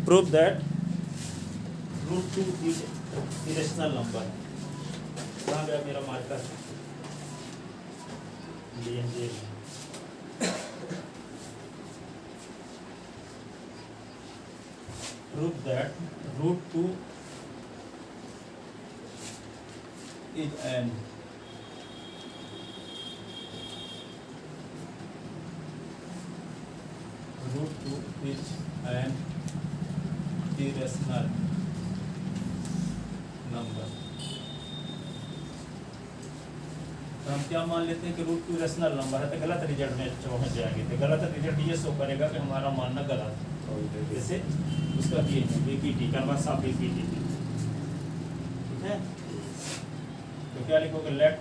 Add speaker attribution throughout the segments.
Speaker 1: Prove that root 2 is irrational number. कहाँ गया मेरा marker? Prove that root 2 is an root 2 is an irrational number। तो हम क्या मान लेते हैं कि रूट 2 रेशनल नंबर है, तो गलत रिजल्ट में पहुंच जाएंगे। तो गलत रिजल्ट ये शो करेगा कि हमारा मानना गलत है। जैसे उसका ये है बीपीटी कन्वर्स ऑफ बीपीटी, ठीक है। तो क्या लिखोगे? Let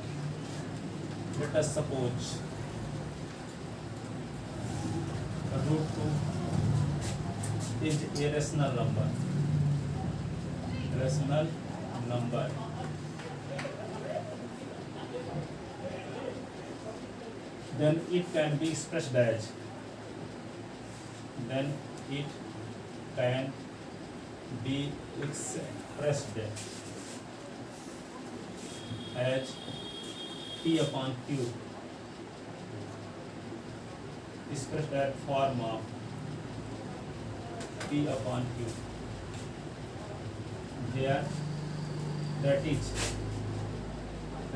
Speaker 1: us suppose root 2 is a rational number, rational number then it can be expressed as, then it can be expressed as P upon Q, expressed as form of P upon Q, there that is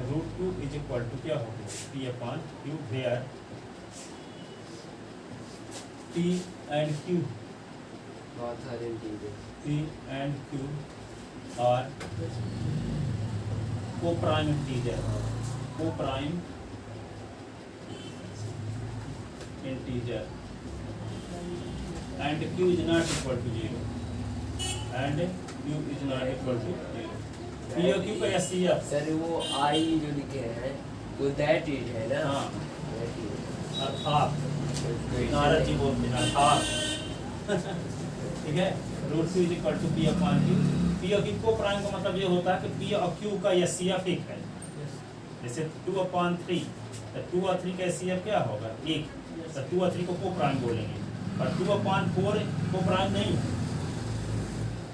Speaker 1: root 2 is equal to क्या होगा? P upon Q, where P and Q, P and Q are co-prime integer, co-prime integer, and Q is not equal to 0, and Q is not equal to 0। P और Q का SCF
Speaker 2: sir वो आई जो लिखे हैं वो that is है ना?
Speaker 1: हाँ,
Speaker 2: that is।
Speaker 1: अर्थात नारद जी बोलते हैं अर्थात ठीक है। Root 2 is equal to P upon Q। P और Q को प्राइम का मतलब ये होता है कि P और Q का SCF एक है। जैसे 2 अपॉन 3, तो 2 और 3 का SCF क्या होगा? 1। तो 2 और 3 को प्राइम बोलेंगे, और 2 अपॉन 4 को प्राइम नहीं,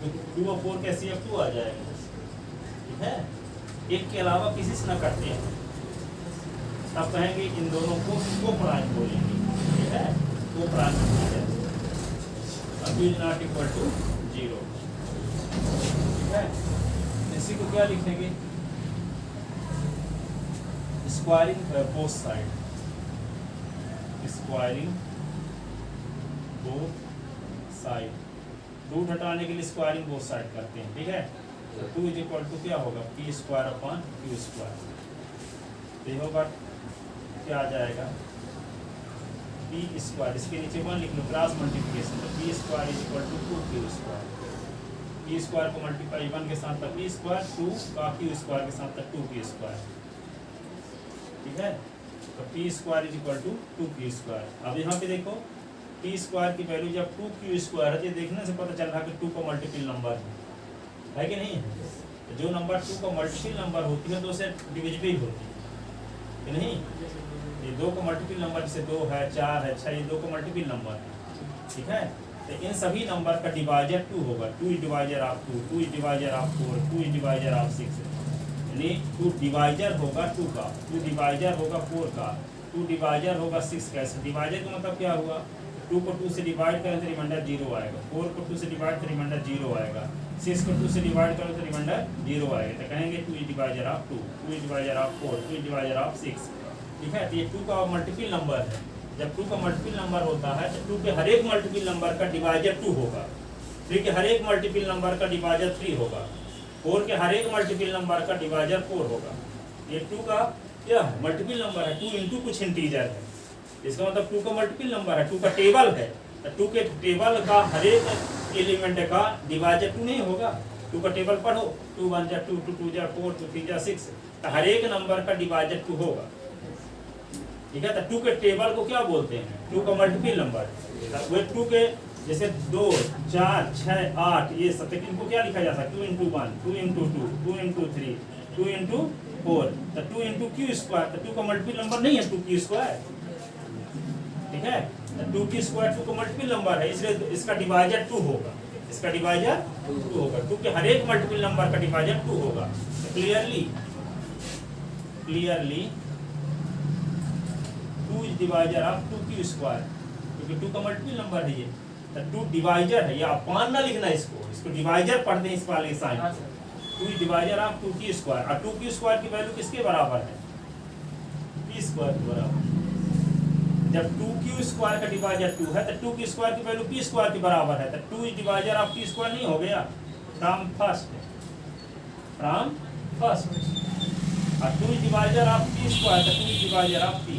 Speaker 1: तो 2 और 4 का SCF 2 आ जाएगा, ठीक है। एक के अलावा किसी से न करते हैं, तब कहेंगे इन दोनों को प्राइम बोलेंगे, ठीक है। को प्राइम है, अब इज नॉट इक्वल टू 0, ठीक है। इसी को क्या लिखेंगे? Squaring both side, squaring both side. Root हटाने के लिए स्क्वायरिंग बोथ साइड करते हैं, ठीक है। तो 2 इज इक्वल टू क्या होगा? P square upon Q square. ये होगा क्या आ जाएगा? P स्क्वायर, इसके नीचे 1 लिख लो, क्रॉस मल्टीप्लिकेशन, तो P square is equal to 2Q square. P square को मल्टीप्लाई 1 के साथ P स्क्वायर, 2 का Q स्क्वायर के साथ 2Q स्क्वायर, ठीक है। तो P square is equal to 2Q square. अब यहाँ पे देखो P स्क्वायर की वैल्यू जब 2Q स्क्वायर है, ये देखने से पता चल रहा है कि 2 का मल्टीपल नंबर है कि नहीं? तो जो नंबर 2 का मल्टीपल नंबर होती है तो उसे डिविजिबल होती है कि नहीं? ये 2 का मल्टीपल नंबर जैसे 2 है, 4 है, 6, ये 2 का मल्टीपल नंबर है, ठीक है। तो इन सभी नंबर का डिवाइजर 2 होगा। 2 is divisor of 2, 2 is divisor of 4, 2 is divisor of 6, यानी 2 डिवाइजर होगा 2 का, 2 डिवाइजर होगा 4 का, 2 डिवाइजर होगा 6 का। डिवाइजर का मतलब क्या हुआ? 2 को 2 से डिवाइड करें तो रिमाइंडर 0 आएगा, 4 को 2 से डिवाइड तो रिमाइंडर 0 आएगा, 6 को 2 से डिवाइड करो तो रिमाइंडर 0 आएगा। तो कहेंगे 2 is divisor of 2, 2 is divisor of 4, 2 is divisor of 6, ठीक है। तो ये 2 का मल्टीपल नंबर है। जब 2 का मल्टीपल नंबर होता है तो 2 के हर एक मल्टीपल नंबर का डिवाइजर 2 होगा, 3 के हर एक मल्टीपल नंबर का डिवाइजर 3 होगा, 4 के हर एक मल्टीपल नंबर का डिवाइजर 4 होगा। ये 2 का क्या है? मल्टीपल नंबर है। 2 इंटू कुछ इंटीजर है, इसका मतलब 2 का मल्टीपल नंबर है, 2 का टेबल है। तो 2 के टेबल का हर एक एलिमेंट का डिवाइजर 2 नहीं होगा। 2 का टेबल पढ़ो, 2 1 जा 2, 2 2 जा 4, 2 3 जा 6, तो हर एक नंबर का डिवाइजर 2 होगा, ठीक है। तो 2 के टेबल को क्या बोलते हैं? 2 का मल्टीपल नंबर। वो 2 के जैसे 2 4 6 8 ये सब, इनको क्या लिखा जा सकता है? 2 इंटू 1, 2 इंटू 2, 2 इंटू 3, 2 इंटू 4, तो 2 इंटू Q स्क्वायर। तो 2 का मल्टीपल नंबर नहीं है 2Q स्क्वायर, ठीक है। 2Q स्क्वायर 2 का मल्टीपल नंबर है, इसलिए इसका डिवाइजर 2 होगा। इसका डिवाइजर 2 होगा, क्योंकि हर एक मल्टीपल नंबर का डिवाइजर 2 होगा। तो clearly 2 is divisor of 2q square, क्योंकि 2 का मल्टीपल नंबर है ये, तो 2 डिवाइजर है, या अपान ना लिखना इसको डिवाइजर पढ़ते हैं इस वाले sign. 2 is divisor of 2q square, और 2q स्क्वायर की वैल्यू किसके बराबर है? p स्क्वायर के बराबर। जब 2q स्क्वायर का डिवाइजर 2 है तो 2q स्क्वायर की वैल्यू p स्क्वायर के बराबर है, तो 2 is divisor of p square नहीं हो गया? फ्रॉम फर्स्ट और 2 is divisor of p square, तो 2 is divisor of p।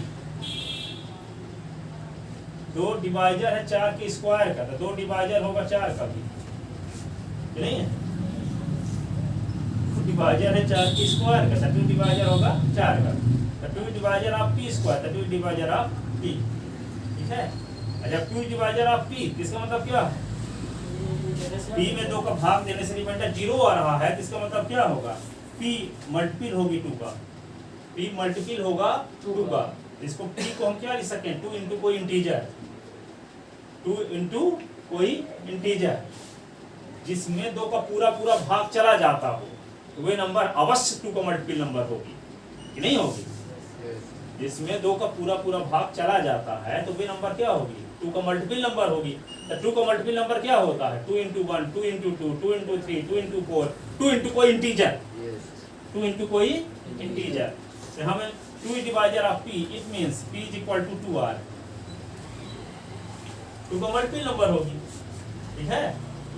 Speaker 1: 2 divisor है 4 के स्क्वायर का, तो 2 डिवाइजर होगा 4 का भी, नहीं है? डिवाइजर है 4 के स्क्वायर का, तो 2 डिवाइजर होगा 4 का, तो 2 डिवाइजर ऑफ p स्क्वायर, तो 2 डिवाइजर ऑफ p। ठीक है, जब 2 डिवाइजर ऑफ p, इसका मतलब क्या? p में 2 का भाग देने से रिमाइंडर 0 आ रहा है, तो इसका मतलब क्या होगा? p मल्टीपल होगी 2 का, p मल्टीपल होगा 2 का। इसको p को हम क्या लिख सकते हैं? 2 इंटू कोई इंटीजर, 2 इंटू कोई इंटीजर जिसमें 2 का पूरा भाग चला जाता हो, तो वे नंबर अवश्य 2 का मल्टीपल नंबर होगी कि नहीं होगी? जिसमें 2 का पूरा भाग चला जाता है, तो वे नंबर क्या होगी? 2 का मल्टीपल नंबर होगी। तो 2 का मल्टीपल नंबर क्या होता है? 2 into 1, 2 into 2, 2 into 3, 2 into 4, 2 into कोई इंटीजर, 2 इंटू कोई इंटीजर। तो हमें 2 is divisor of p, it means p is equal to 2r, 2 का मल्टीपल नंबर होगी। ठीक है,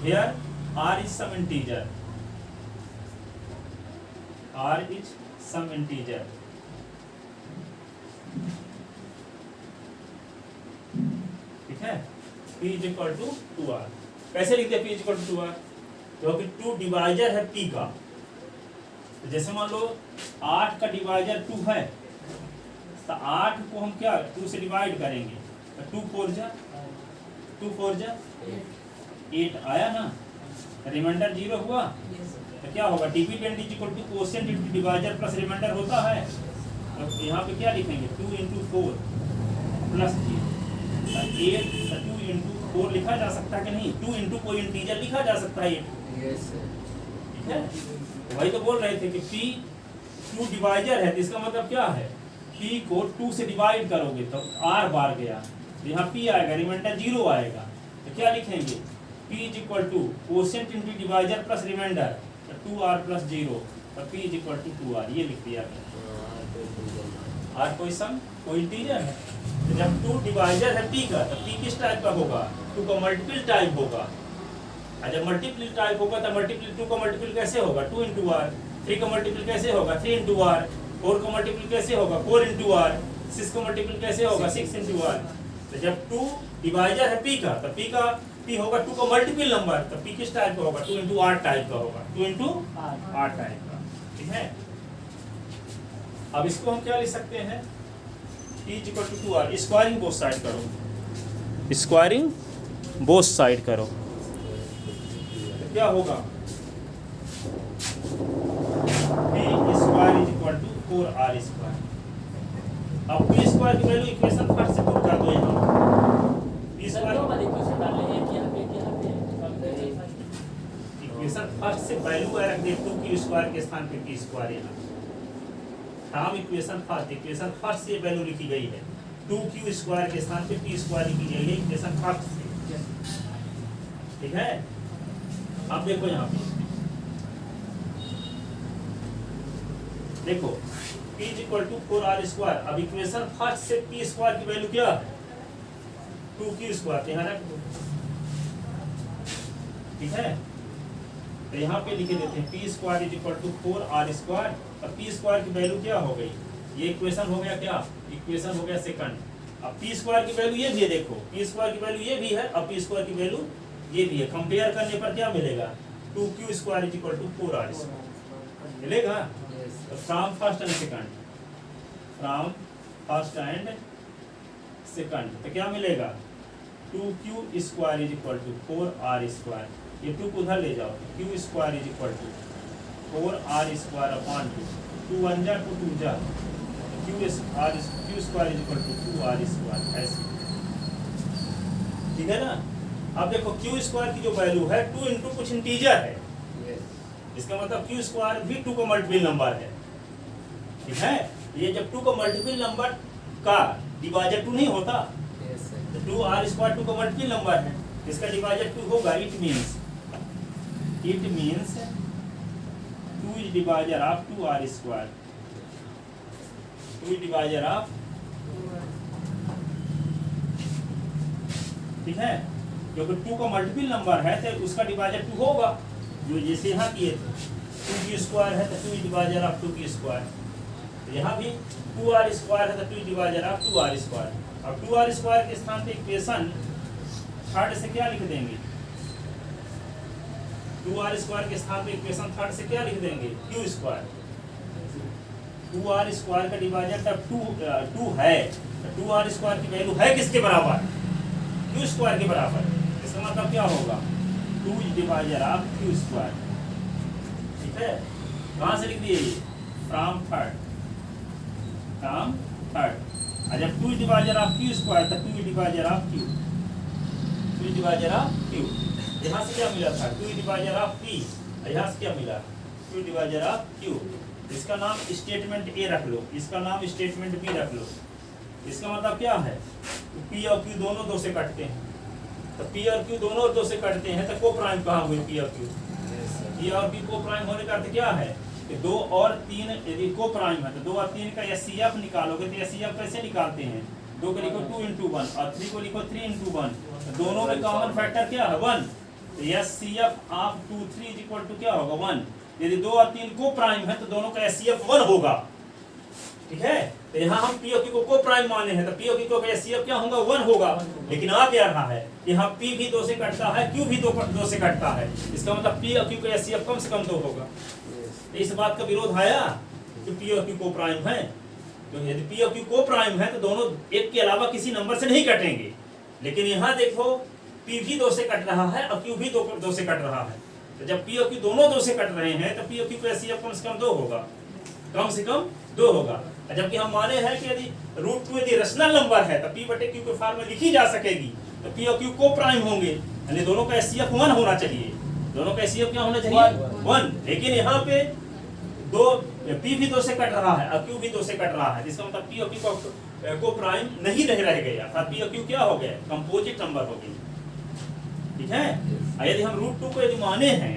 Speaker 1: here r is some integer, r is some integer. ठीक है, p is equal to 2r। कैसे लिखते हैं p is equal to 2r? क्योंकि 2 डिवाइजर है p का, तो जैसे मान लो 8 का डिवाइजर 2 है, तो 8 को हम क्या 2 से डिवाइड करेंगे, तो 2 4 जा 8 आया ना, रिमाइंडर 0 हुआ, तो क्या होगा? Dividend is equal to quotient into divisor plus remainder होता है। तो यहाँ पे क्या लिखेंगे? 2 इंटू 4 प्लस 8, 2 इंटू 4 लिखा जा सकता है कि नहीं? 2 इंटू कोई इंटीजर लिखा जा सकता है 8। ठीक है, वही तो बोल रहे थे कि p 2 डिवाइजर है, तो इसका मतलब क्या है? p को 2 से डिवाइड करोगे तो r बार गया, यहाँ p आएगा, रिमाइंडर 0 आएगा, तो क्या लिखेंगे? p is equal to quotient into divisor plus remainder, तो 2r प्लस 0, तो p is equal to 2r, ये लिख दिया गया। r कोई सम, कोई इंटीजर है, तो जब 2 डिवाइजर है p का, तो p किस टाइप का होगा? 2 का मल्टीपल टाइप होगा। और जब मल्टीपल टाइप होगा तो मल्टीपल 2 का मल्टीपल कैसे होगा? 2 इंटू r। 3 का मल्टीपल कैसे होगा? 3 इंटू r। 4 का मल्टीपल कैसे होगा? 4 इंटू r। 6 का मल्टीपल कैसे होगा? 6 इंटू r। तो जब 2 डिवाइजर है p का, तो p होगा 2 का मल्टीपल नंबर, तो p किस टाइप का होगा? 2 इंटू r टाइप का होगा, 2 इंटू r टाइप का। ठीक है, अब इसको हम क्या लिख सकते हैं? p is equal to 2r। Squaring both side करो, स्क्वायरिंग बोथ साइड करो, क्या होगा? p square is equal to 4r square. अब p स्क्वायर की वैल्यू इक्वेशन फर्स्ट से पुट कर दो यहाँ। p स्क्वायर इक्वेशन फर्स्ट से वैल्यू रख दे 2q स्क्वायर के स्थान पे p स्क्वायर यहाँ। हम इक्वेशन फर्स्ट से वैल्यू लिखी गई है, 2q स्क्वायर के स्थान पे p स्क्वायर लिखी गई है इक्वेशन फर्स्ट से। ठीक है, अब देखो यहाँ पे, देखो p is equal to 4r square. अब इक्वेशन फर्स्ट से p स्क्वायर की वैल्यू क्या है? 2q स्क्वायर, यहाँ रख दो। ठीक है, तो यहाँ पे लिखे देते हैं p square is equal to 4r square. अब p स्क्वायर की वैल्यू क्या हो गई? ये इक्वेशन हो गया क्या? इक्वेशन हो गया सेकंड। अब p स्क्वायर की वैल्यू ये भी है, देखो p स्क्वायर की वैल्यू ये भी है, अब p स्क्वायर की वैल्यू ये भी है। कंपेयर करने पर क्या मिलेगा? 2q square is equal to 4r square मिलेगा। तो फ्रॉम फर्स्ट एंड सेकंड, तो क्या मिलेगा? 2q square is equal to 4r square. ये 2 को उधर ले जाओ, q square is equal to 4r square upon 2 1 जा 2 जा, q square is equal to 2r square. ऐसे ठीक है ना? अब देखो क्यू स्क्वायर की जो वैल्यू है 2 इंटू कुछ इंटीजर है,
Speaker 2: Yes.
Speaker 1: इसका मतलब क्यू स्क्वायर भी 2 का मल्टीपल नंबर है, ठीक है। ये जब 2 का मल्टीपल नंबर का डिवाइजर 2 नहीं होता,
Speaker 2: Yes, sir.
Speaker 1: तो 2 आर स्क्वायर 2 का मल्टीपल नंबर है, इसका डिवाइजर 2 होगा। It means 2 is divisor of 2 r square, 2 is divisor of, ठीक है, क्योंकि 2 का मल्टीपल नंबर है तो उसका डिवाइजर 2 होगा, जो जैसे यहाँ किए थे 2 की स्क्वायर है तो 2 डिवाइजर ऑफ 2 की स्क्वायर, तो यहाँ भी 2 आर स्क्वायर है तो 2 डिवाइजर ऑफ 2 आर स्क्वायर। अब 2 आर स्क्वायर के स्थान पे इक्वेशन थर्ड से क्या लिख देंगे, 2 आर स्क्वायर के स्थान पे इक्वेशन थर्ड से क्या लिख देंगे, क्यू स्क्वायर। 2 आर स्क्वायर का डिवाइजर जब 2 है तो 2 आर स्क्वायर की वैल्यू है किसके बराबर, क्यू स्क्वायर के बराबर, इसका मतलब क्या होगा 2 is divisor of Q square, ठीक है। कहाँ से लिख दिए, फ्रॉम थर्ड, फ्रॉम थर्ड। और जब 2 is divisor of Q square तो 2 is divisor of Q, 2 is divisor of Q. यहाँ से क्या मिला था 2 इज डिवाइजर ऑफ पी, यहाँ से क्या मिला 2 इज डिवाइजर ऑफ क्यू। इसका नाम स्टेटमेंट ए रख लो, इसका नाम स्टेटमेंट बी रख लो। इसका मतलब क्या है, पी और क्यू दोनों 2 से कटते हैं, तो पी और क्यू दोनों 2 से कटते हैं तो को प्राइम कहाँ हुए पी और क्यू, पी और क्यू को प्राइम होने का अर्थ क्या है कि 2 और 3 यदि को प्राइम है तो 2 और 3 का एचसीएफ निकालोगे तो एचसीएफ कैसे निकालते हैं, 2 को लिखो 2 इंटू 1 और 3 को लिखो 3 इंटू 1, तो दोनों में कॉमन फैक्टर क्या है 1, तो HCF of 2 3 is equal to क्या होगा 1। यदि 2 और 3 को प्राइम है तो दोनों का एचसीएफ 1 होगा, ठीक है। तो यहाँ हम पी और क्यू को प्राइम माने हैं तो पी और क्यू का एचसीएफ क्या होगा 1 होगा, लेकिन आ क्या रहा है यहाँ पी भी 2 से कटता है, क्यू भी 2 से कटता है, इसका मतलब पी और क्यू का एचसीएफ कम से कम 2 होगा। तो इस बात का विरोध आया कि पी और क्यू को प्राइम है, तो यदि पी और क्यू को प्राइम है तो दोनों एक के अलावा किसी नंबर से नहीं कटेंगे, लेकिन यहाँ देखो पी भी 2 से कट रहा है और क्यू भी 2 से कट रहा है, तो जब पी और क्यू दोनों 2 से कट रहे हैं तो पी और क्यू का एचसीएफ कम से कम 2 होगा, कम से कम 2 होगा। जबकि हम माने हैं कि यदि √2 यदि रैशनल नंबर है तो p बटे q के फॉर्म में लिखी जा सकेगी, तो p और q को प्राइम होंगे, यानी दोनों का एचसीएफ 1 होना चाहिए, दोनों का एचसीएफ क्या होना चाहिए 1। लेकिन यहाँ पे p भी 2 से कट रहा है और q भी 2 से कट रहा है, जिसका मतलब p और q को प्राइम नहीं रह गए, अर्थात p और q क्या हो गए, कंपोजिट नंबर हो गए, ठीक है। यदि हम √2 को यदि माने हैं,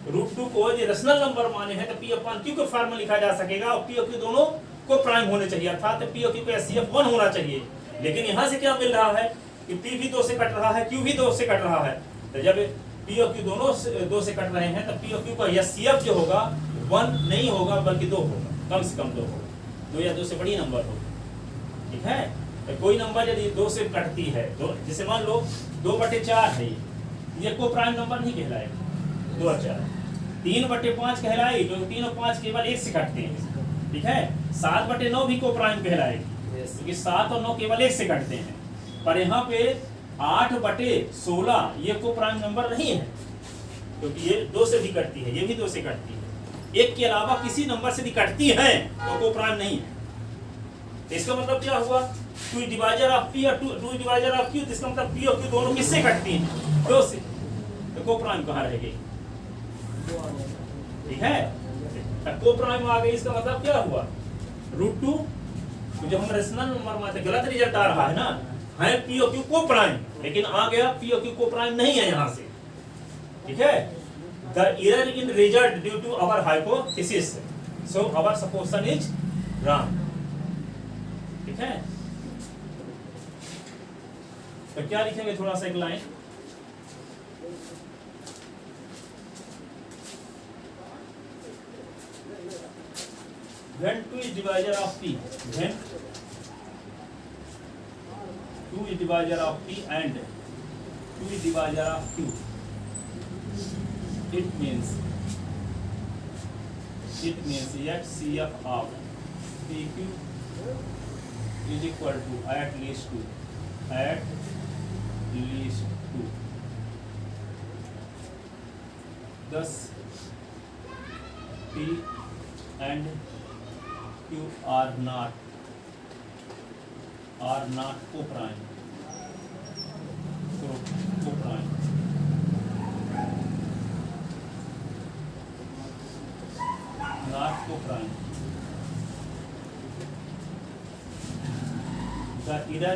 Speaker 1: √2 को यदि रैशनल नंबर माने हैं तो p अपॉन q के फॉर्म में लिखा जा सकेगा और p और q दोनों को प्राइम होने चाहिए, अर्थात p और q का एचसीएफ 1 होना चाहिए। लेकिन यहाँ से क्या मिल रहा है कि p भी 2 से कट रहा है, q भी 2 से कट रहा है, तो जब p और q दोनों 2 से कट रहे हैं तो p और q का एचसीएफ जो होगा 1 नहीं होगा बल्कि 2 होगा, कम से कम 2 होगा, 2 या 2 से बड़ी नंबर होगा, ठीक है। तो कोई नंबर यदि 2 से कटती है, जैसे मान लो 2/4 है, ये को प्राइम नंबर नहीं कहलाएगा 2 और 4, 3/5 कहलाई, जो 3 और 5 केवल 1 से कटते हैं, ठीक है। 7/9 भी को प्राइम कहलाएगी, क्योंकि 7 और 9 केवल 1 से कटते हैं, पर यहाँ पे 8/16 ये को प्राइम नंबर नहीं है, क्योंकि ये 2 से भी कटती है, ये भी 2 से कटती है, एक के अलावा किसी नंबर से भी कटती है तो को प्राइम नहीं है। तो इसका मतलब क्या हुआ 2 डिवाइजर ऑफ p और 2 डिवाइजर ऑफ q, इसका मतलब p और q दोनों किससे कटती हैं 2 से, तो को प्राइम कहाँ रह गई, ठीक है। को प्राइम आ गई, इसका मतलब क्या हुआ √2, तो जब हम रैशनल नंबर मानते गलत रिजल्ट आ रहा है ना, है p और q को प्राइम, लेकिन आ गया p और q को प्राइम नहीं है यहाँ से, ठीक है। The error in result due to our hypothesis, so our supposition is wrong, ठीक है। तो क्या लिखेंगे थोड़ा सा एक line, when 2 is divisor of p, when 2 is divisor of p and 2 is divisor of q, it means HCF of PQ is equal to at least 2, thus p and q are not co-prime, not to prime. The error